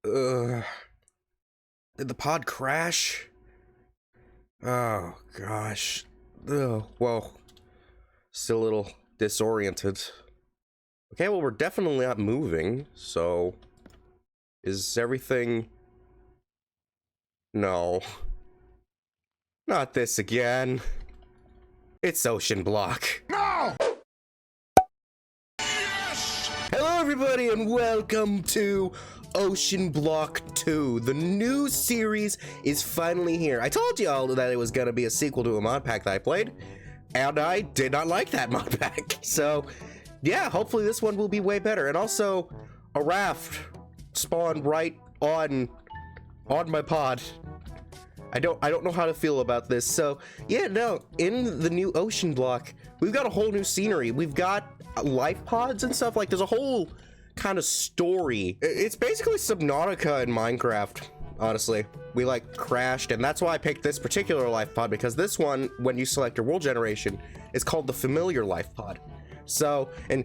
Did the pod crash? Oh gosh. Well, still a little disoriented. Okay, well, we're definitely not moving, so is everything... No. Not this again. It's Oceanblock. No! Hello everybody and welcome to Oceanblock 2. The new series is finally here. I told y'all that it was gonna be a sequel to a mod pack that I played, and I did not like that mod pack. So yeah, hopefully this one will be way better. And also, a raft spawned right on my pod. I don't know how to feel about this. So yeah, no, in the new Oceanblock, we've got a whole new scenery. We've got life pods and stuff. Like, there's a whole kind of story. It's basically Subnautica in Minecraft, honestly. We like crashed, and that's why I picked this particular life pod, because this one, when you select your world generation, is called the familiar life pod. So, and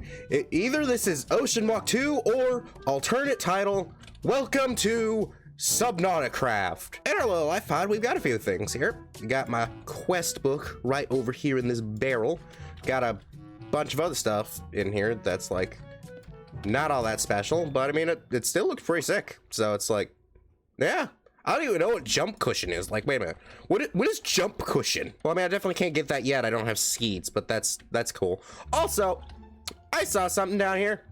either this is Oceanblock 2 or alternate title, welcome to Subnauticraft. In our little life pod, we've got a few things here. We got my quest book right over here in this barrel. Got a bunch of other stuff in here that's like not all that special, but I mean it still looks pretty sick. So it's like, yeah, I don't even know what jump cushion is. Like, wait a minute, what is jump cushion? Well, I mean, I definitely can't get that yet. I don't have seeds, but that's cool. Also, I saw something down here.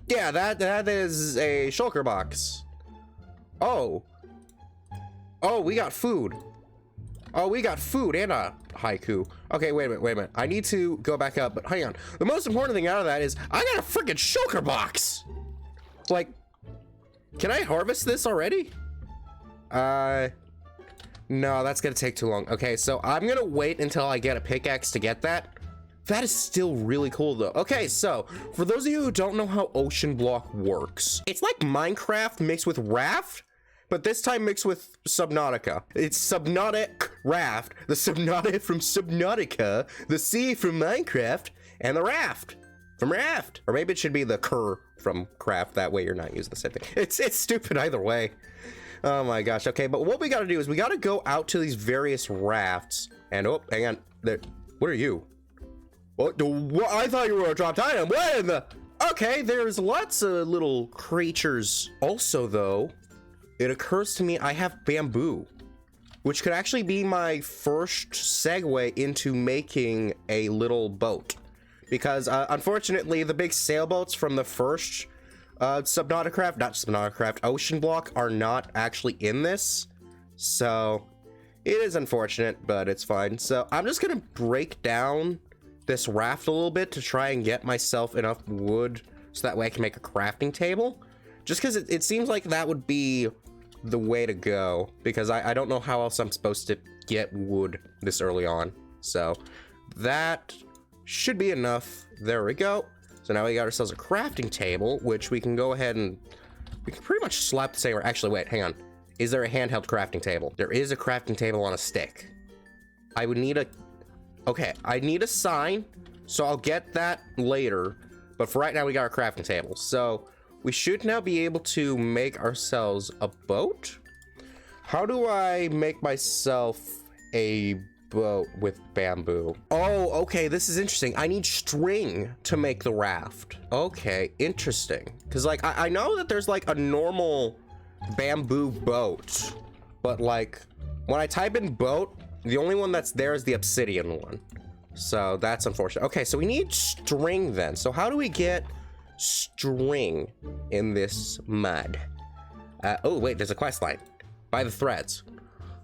Yeah, that is a shulker box. Oh, we got food. Oh, we got food and a haiku. Okay, wait a minute. I need to go back up, but hang on. The most important thing out of that is I got a freaking shulker box. Like, can I harvest this already? No, that's gonna take too long. Okay, so I'm gonna wait until I get a pickaxe to get that. That is still really cool though. Okay, so for those of you who don't know how Oceanblock works, it's like Minecraft mixed with Raft, but this time mixed with Subnautica. It's Subnauticraft, the Subnautica from Subnautica, the sea from Minecraft, and the raft from Raft. Or maybe it should be the cur from Craft, that way you're not using the same thing. It's stupid either way. Oh my gosh, okay, but what we gotta do is we gotta go out to these various rafts, and oh, hang on, there, what are you? What? I thought you were a dropped item. What in the? Okay, there's lots of little creatures. Also, though, it occurs to me I have bamboo, which could actually be my first segue into making a little boat. Because, unfortunately, the big sailboats from the first Oceanblock are not actually in this. So, it is unfortunate, but it's fine. So, I'm just gonna break down this raft a little bit to try and get myself enough wood so that way I can make a crafting table, just because it seems like that would be the way to go, because I don't know how else I'm supposed to get wood this early on. So that should be enough. There we go. So now we got ourselves a crafting table, which we can go ahead and we can pretty much slap the same. Actually, wait, hang on, is there a handheld crafting table? There is a crafting table on a stick. I would need a Okay, I need a sign, so I'll get that later. But for right now, we got our crafting table. So we should now be able to make ourselves a boat. How do I make myself a boat with bamboo? Oh, okay, this is interesting. I need string to make the raft. Okay, interesting. Because, like, I know that there's, like, a normal bamboo boat. But, like, when I type in boat, the only one that's there is the obsidian one. So that's unfortunate. Okay, so we need string then. So how do we get string in this mud? Oh, wait, there's a quest line. By the threads.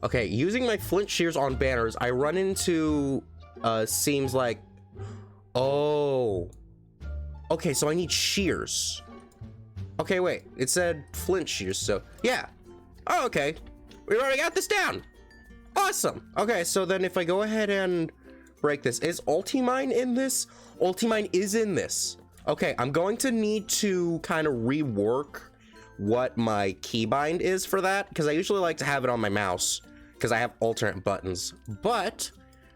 Okay, using my flint shears on banners, I run into, seems like... Oh. Okay, so I need shears. Okay, wait, it said flint shears, so yeah. Oh, okay. We already got this down. Awesome. Okay, so then if I go ahead and break this, is Ultimine in this? Ultimine is in this. Okay, I'm going to need to kind of rework what my keybind is for that, because I usually like to have it on my mouse because I have alternate buttons. But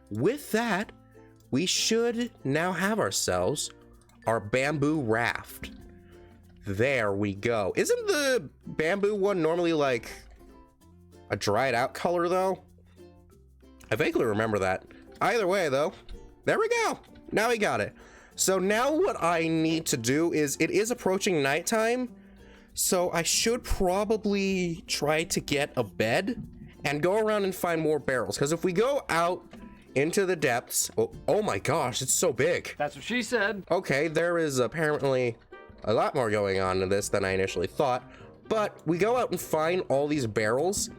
with that, we should now have ourselves our bamboo raft. There we go. Isn't the bamboo one normally like a dried out color though? I vaguely remember that. Either way though, there we go. Now we got it. So now what I need to do is, it is approaching nighttime, so I should probably try to get a bed and go around and find more barrels. Because if we go out into the depths, oh my gosh, it's so big. That's what she said. Okay, there is apparently a lot more going on in this than I initially thought, but we go out and find all these barrels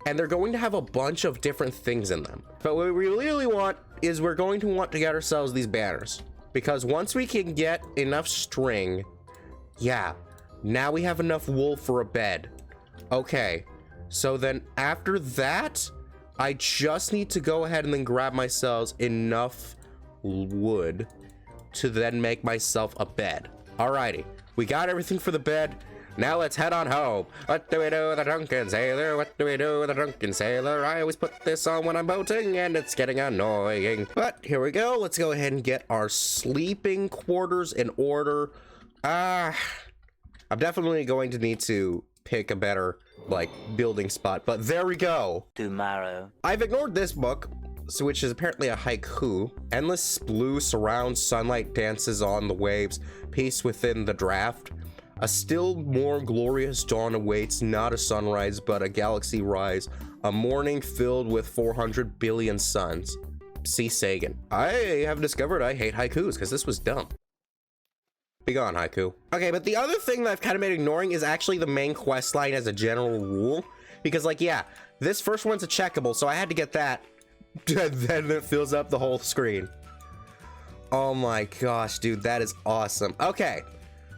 and they're going to have a bunch of different things in them. But what we really want is, we're going to want to get ourselves these banners, because once we can get enough string, yeah, now we have enough wool for a bed. Okay, so then after that, I just need to go ahead and then grab myself enough wood to then make myself a bed. Alrighty, we got everything for the bed. Now let's head on home. What do we do with the drunken sailor? What do we do with the drunken sailor? I always put this on when I'm boating and it's getting annoying. But here we go. Let's go ahead and get our sleeping quarters in order. I'm definitely going to need to pick a better like building spot, but there we go. Tomorrow. I've ignored this book, so which is apparently a haiku. Endless blue surrounds, sunlight dances on the waves, peace within the draft. A still more glorious dawn awaits, not a sunrise, but a galaxy rise. A morning filled with 400 billion suns. C. Sagan. I have discovered I hate haikus, because this was dumb. Be gone, haiku. Okay, but the other thing that I've kind of been ignoring is actually the main quest line as a general rule. Because, like, yeah, this first one's a checkable, so I had to get that. Then it fills up the whole screen. Oh my gosh, dude, that is awesome. Okay.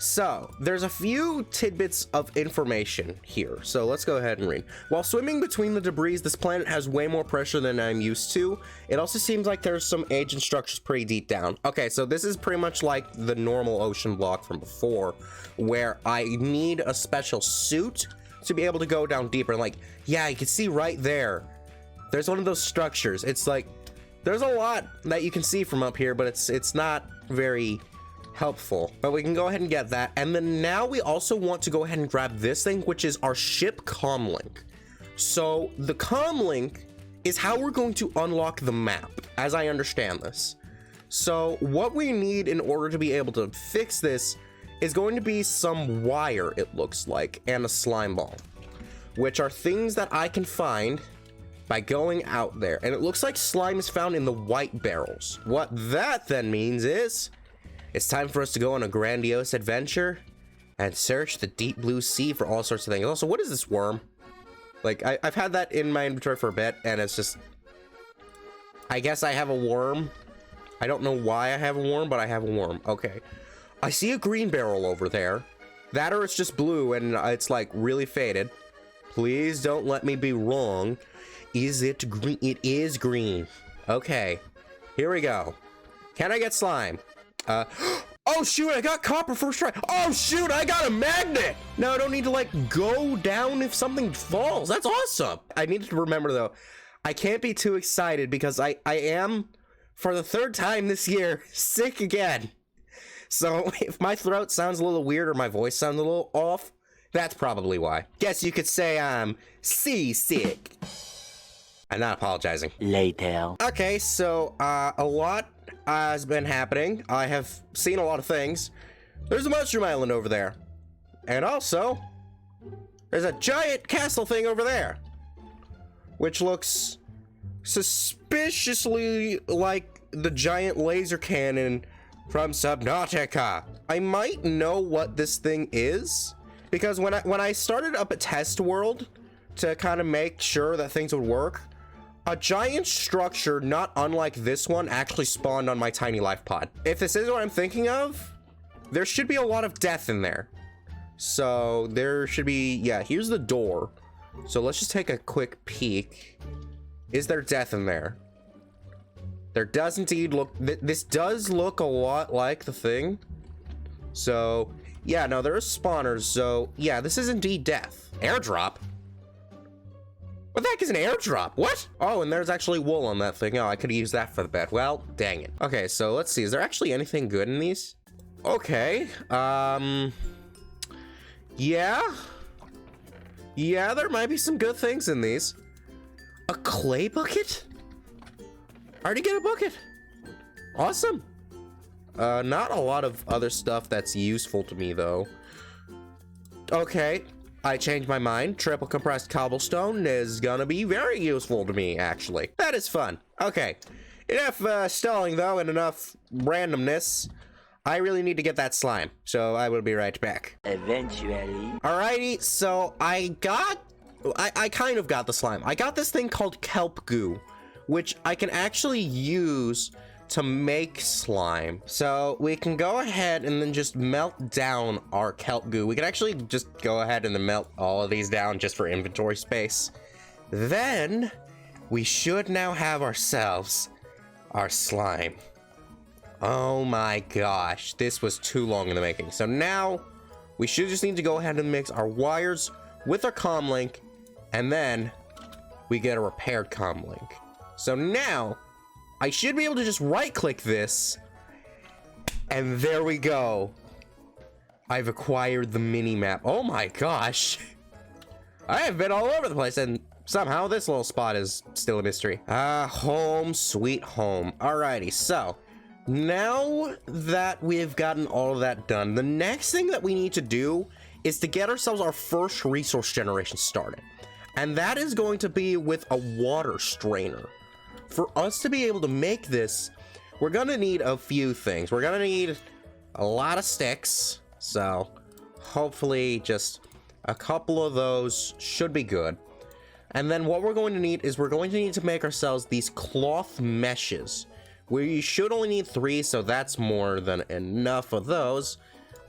So, there's a few tidbits of information here, so let's go ahead and read. While swimming between the debris, this planet has way more pressure than I'm used to. It also seems like there's some ancient structures pretty deep down. Okay, so this is pretty much like the normal ocean block from before, where I need a special suit to be able to go down deeper. Like, yeah, you can see right there. There's one of those structures. It's like, there's a lot that you can see from up here, but it's not very helpful, but we can go ahead and get that. And then now we also want to go ahead and grab this thing, which is our ship comlink. So the comlink is how we're going to unlock the map, as I understand this. So what we need in order to be able to fix this is going to be some wire, it looks like, and a slime ball, which are things that I can find by going out there. And it looks like slime is found in the white barrels. What that then means is, it's time for us to go on a grandiose adventure and search the deep blue sea for all sorts of things. Also, what is this worm? Like, I've had that in my inventory for a bit, and it's just, I guess I have a worm. I don't know why I have a worm, but I have a worm. Okay. I see a green barrel over there. That or it's just blue and it's like really faded. Please don't let me be wrong. Is it green? It is green. Okay. Here we go. Can I get slime? Oh shoot, I got copper first try. Oh shoot, I got a magnet. No, I don't need to like go down if something falls. That's awesome. I need to remember though, I can't be too excited because I am, for the third time this year, sick again. So if my throat sounds a little weird or my voice sounds a little off, that's probably why. Guess you could say I'm seasick. I'm not apologizing. Later. Okay, so a lot has been happening. I have seen a lot of things. There's a mushroom island over there. And also, there's a giant castle thing over there, which looks suspiciously like the giant laser cannon from Subnautica. I might know what this thing is, because when I started up a test world to kind of make sure that things would work, a giant structure not unlike this one actually spawned on my tiny life pod. If this is what I'm thinking of, there should be a lot of death in there. So there should be, yeah, here's the door. So let's just take a quick peek. Is there death in there? There does indeed look, this does look a lot like the thing. So yeah, no, there are spawners. So yeah, this is indeed death. Airdrop? What the heck is an airdrop? What? Oh, and there's actually wool on that thing. Oh, I could have used that for the bed. Well, dang it. Okay, so let's see. Is there actually anything good in these? Okay. Yeah, there might be some good things in these. A clay bucket? I already get a bucket. Awesome. Not a lot of other stuff that's useful to me, though. Okay, I changed my mind. Triple compressed cobblestone is gonna be very useful to me, actually. That is fun. Okay, enough stalling, though, and enough randomness. I really need to get that slime, so I will be right back. Eventually. Alrighty, so I kind of got the slime. I got this thing called kelp goo, which I can actually use to make slime. So we can go ahead and then just melt down our kelp goo. We can actually just go ahead and then melt all of these down just for inventory space. Then we should now have ourselves our slime. Oh my gosh, this was too long in the making. So now we should just need to go ahead and mix our wires with our comm link, and then we get a repaired comm link. So now I should be able to just right click this, and there we go. I've acquired the mini map. Oh my gosh. I have been all over the place, and somehow this little spot is still a mystery. Home sweet home. Alrighty, so now that we've gotten all of that done, the next thing that we need to do is to get ourselves our first resource generation started. And that is going to be with a water strainer. For us to be able to make this, we're gonna need a few things. We're gonna need a lot of sticks, so hopefully just a couple of those should be good. And then what we're going to need is we're going to need to make ourselves these cloth meshes. We should only need 3, so that's more than enough of those,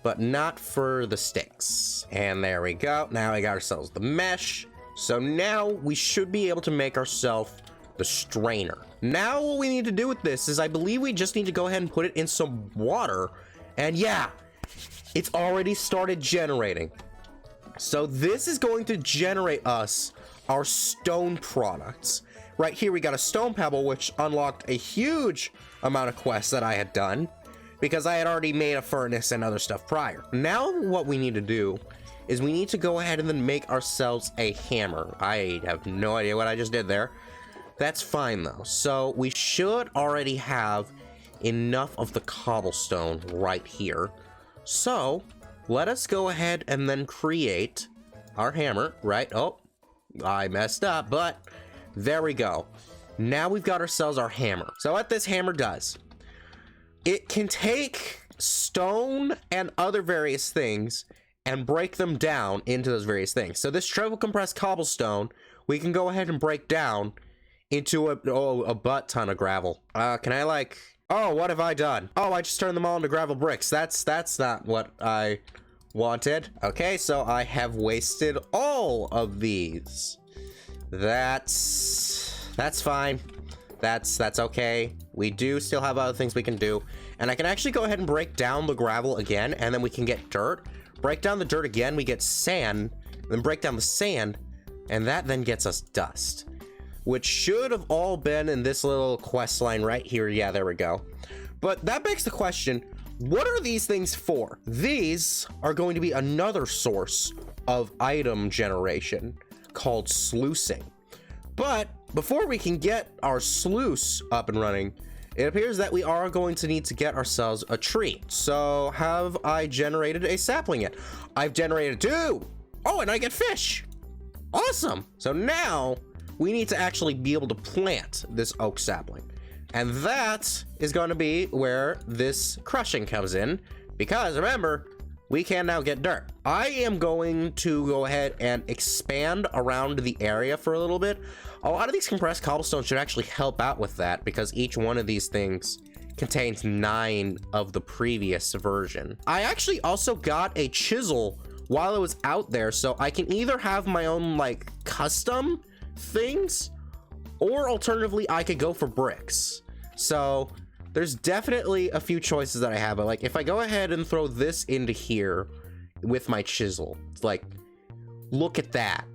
but not for the sticks. And there we go. Now we got ourselves the mesh. So now we should be able to make ourselves the strainer. Now what we need to do with this is I believe we just need to go ahead and put it in some water. And yeah, it's already started generating. So this is going to generate us our stone products. Right here we got a stone pebble, which unlocked a huge amount of quests that I had done because I had already made a furnace and other stuff prior. Now what we need to do is we need to go ahead and then make ourselves a hammer. I have no idea what I just did there. That's fine though. So we should already have enough of the cobblestone right here. So let us go ahead and then create our hammer, right? Oh, I messed up, but there we go. Now we've got ourselves our hammer. So what this hammer does, it can take stone and other various things and break them down into those various things. So this triple compressed cobblestone, we can go ahead and break down into a butt ton of gravel. Can I like, oh, what have I done? Oh, I just turned them all into gravel bricks. That's not what I wanted. Okay, so I have wasted all of these. That's fine. That's okay. We do still have other things we can do. And I can actually go ahead and break down the gravel again, and then we can get dirt. Break down the dirt again, we get sand, then break down the sand, and that then gets us dust. Which should have all been in this little quest line right here. Yeah, there we go. But that begs the question, what are these things for? These are going to be another source of item generation called sluicing. But before we can get our sluice up and running, it appears that we are going to need to get ourselves a tree. So have I generated a sapling yet? I've generated 2. Oh, and I get fish. Awesome. So now we need to actually be able to plant this oak sapling. And that is going to be where this crushing comes in, because remember, we can now get dirt. I am going to go ahead and expand around the area for a little bit. A lot of these compressed cobblestone should actually help out with that, because each one of these things contains 9 of the previous version. I actually also got a chisel while I was out there, so I can either have my own like custom things, or alternatively I could go for bricks. So there's definitely a few choices that I have, but like if I go ahead and throw this into here with my chisel, it's like, look at that.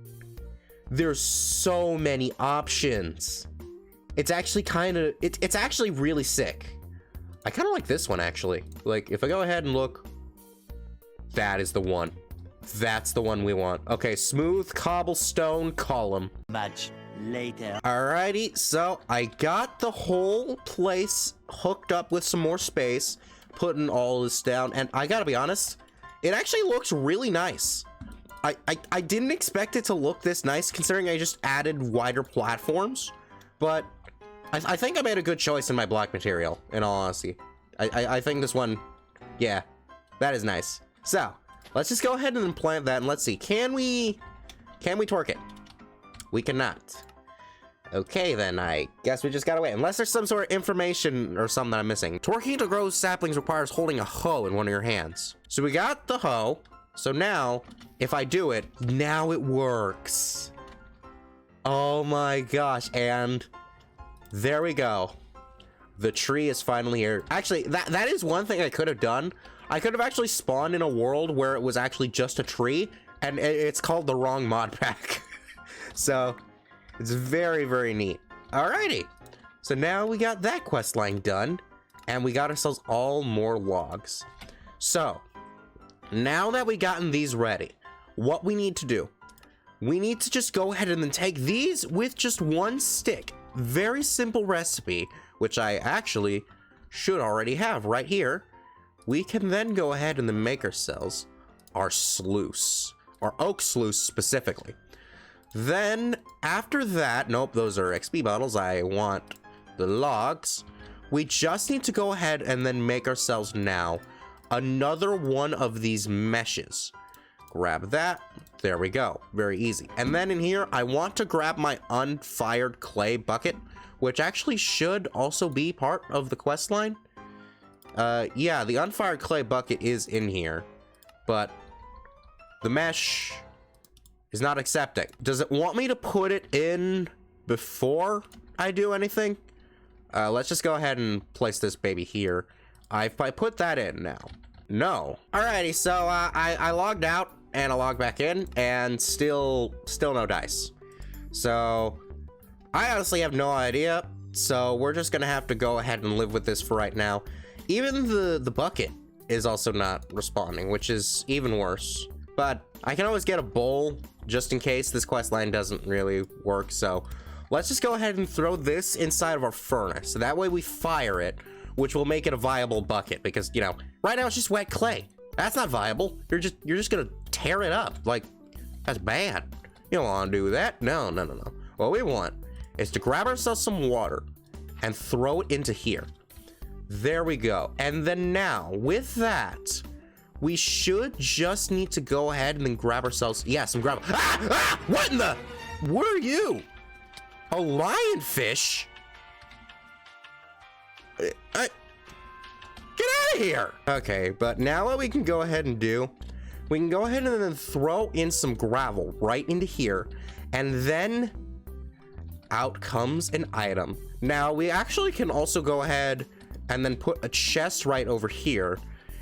There's so many options. It's actually it's actually really sick. I kind of like this one actually. Like if I go ahead and look, that is the one. That's the one we want. Okay, smooth cobblestone column. Much later. Alrighty, so I got the whole place hooked up with some more space, putting all this down, and I gotta be honest, it actually looks really nice. I didn't expect it to look this nice, considering I just added wider platforms, but I think I made a good choice in my block material, in all honesty. I think this one, yeah, that is nice. So, let's just go ahead and implant that, and let's see, can we torque it? We cannot. Okay, then I guess we just gotta wait, unless there's some sort of information or something that I'm missing. Torquing to grow saplings requires holding a hoe in one of your hands. So we got the hoe, so now, if I do it, now it works. Oh my gosh, and there we go. The tree is finally here. Actually, that is one thing I could have done. I could have actually spawned in a world where it was actually just a tree, and it's called the wrong mod pack. So, it's very, very neat. Alrighty. So now we got that quest line done, and we got ourselves all more logs. So, now that we gotten these ready, what we need to do, we need to just go ahead and then take these with just one stick. Very simple recipe, which I actually should already have right here. We can then go ahead and then make ourselves our sluice, our oak sluice specifically. Then after that, nope, those are XP bottles. I want the logs. We just need to go ahead and then make ourselves now another one of these meshes. Grab that. There we go. Very easy. And then in here, I want to grab my unfired clay bucket, which actually should also be part of the quest line. Yeah, the unfired clay bucket is in here, but the mesh is not accepting. Does it want me to put it in before I do anything? Let's just go ahead and place this baby here. I put that in now. No. Alrighty, so I logged out and I logged back in, and still no dice. So I honestly have no idea. So we're just gonna have to go ahead and live with this for right now. Even the bucket is also not responding, which is even worse. But I can always get a bowl just in case this quest line doesn't really work. So let's just go ahead and throw this inside of our furnace. So that way we fire it, which will make it a viable bucket, because, you know, right now it's just wet clay. That's not viable. You're just gonna tear it up. Like, that's bad. You don't want to do that. No. What we want is to grab ourselves some water and throw it into here. There we go. And then now, with that, we should just need to go ahead and then grab ourselves, yeah, some gravel. What in the? What are you? A lionfish? Get out of here. Okay, but now what we can go ahead and do, we can go ahead and then throw in some gravel right into here, and then out comes an item. Now we actually can also go ahead and then put a chest right over here,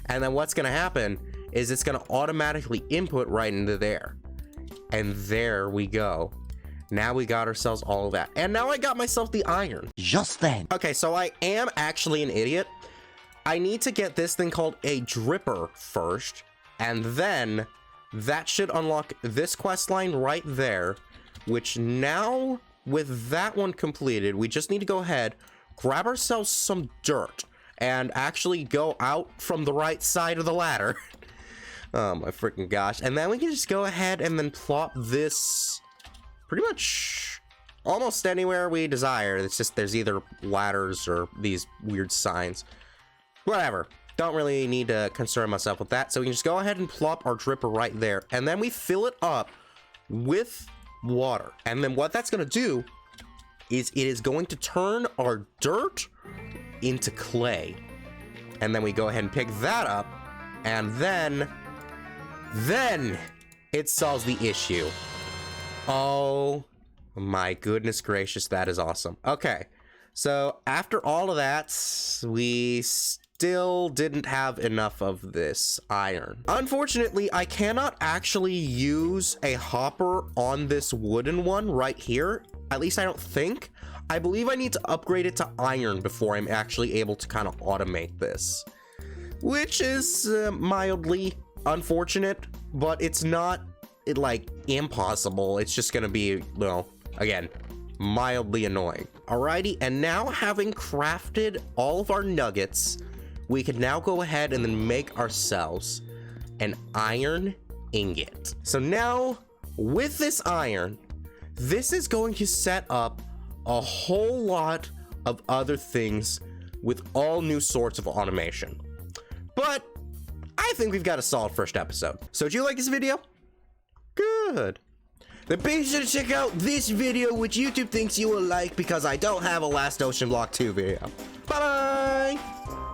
and then what's gonna happen is it's gonna automatically input right into there. And there we go. Now we got ourselves all of that. And now I got myself the iron. Just then. Okay, so I am actually an idiot. I need to get this thing called a dripper first, and then that should unlock this quest line right there, which now with that one completed, we just need to go ahead, grab ourselves some dirt, and actually go out from the right side of the ladder. Oh my freaking gosh. And then we can just go ahead and then plop this pretty much almost anywhere we desire. It's just there's either ladders or these weird signs. Whatever. Don't really need to concern myself with that. So we can just go ahead and plop our dripper right there. And then we fill it up with water. And then what that's going to do is it is going to turn our dirt into clay. And then we go ahead and pick that up. And then it solves the issue. Oh my goodness gracious, that is awesome. Okay, so after all of that, we still didn't have enough of this iron. Unfortunately, I cannot actually use a hopper on this wooden one right here. At least I don't think. I believe I need to upgrade it to iron before I'm actually able to kind of automate this, which is mildly unfortunate, but it's not like impossible. It's just gonna be, well, again, mildly annoying. Alrighty, and now having crafted all of our nuggets, we can now go ahead and then make ourselves an iron ingot. So now with this iron, this is going to set up a whole lot of other things with all new sorts of automation. But I think we've got a solid first episode. So did you like this video? Good. Then be sure to check out this video, which YouTube thinks you will like, because I don't have a last Oceanblock 2 video. Bye-bye!